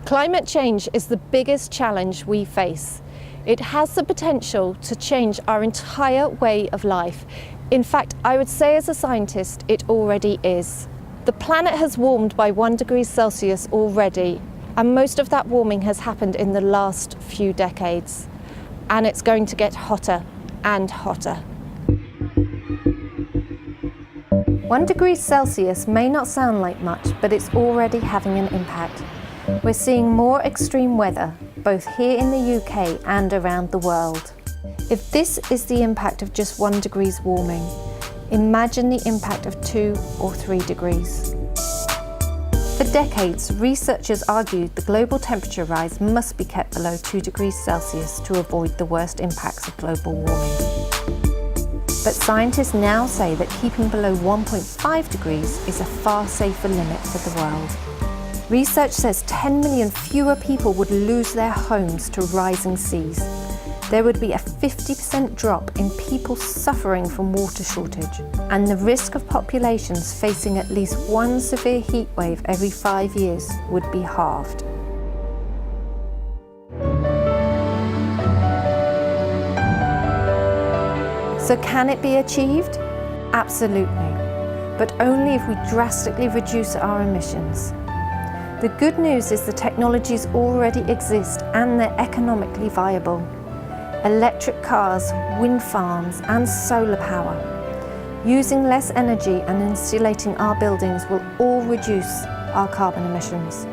Climate change is the biggest challenge we face. It has the potential to change our entire way of life. In fact, I would say as a scientist, it already is. The planet has warmed by 1 degree Celsius already, and most of that warming has happened in the last few decades. And it's going to get hotter and hotter. 1 degree Celsius may not sound like much, but it's already having an impact. We're seeing more extreme weather, both here in the UK and around the world. If this is the impact of just 1 degree warming, imagine the impact of 2 or 3 degrees. For decades, researchers argued the global temperature rise must be kept below 2 degrees Celsius to avoid the worst impacts of global warming. But scientists now say that keeping below 1.5 degrees is a far safer limit for the world. Research says 10 million fewer people would lose their homes to rising seas. There would be a 50% drop in people suffering from water shortage, and the risk of populations facing at least one severe heat wave every 5 years would be halved. So can it be achieved? Absolutely, but only if we drastically reduce our emissions. The good news is the technologies already exist and they're economically viable. Electric cars, wind farms and solar power. Using less energy and insulating our buildings will all reduce our carbon emissions.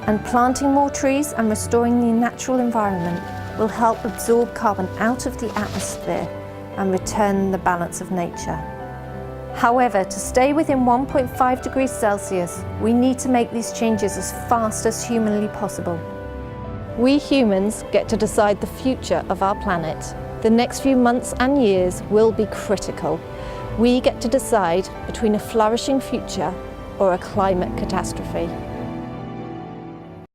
And planting more trees and restoring the natural environment will help absorb carbon out of the atmosphere and return the balance of nature. However, to stay within 1.5 degrees Celsius, we need to make these changes as fast as humanly possible. We humans get to decide the future of our planet. The next few months and years will be critical. We get to decide between a flourishing future or a climate catastrophe.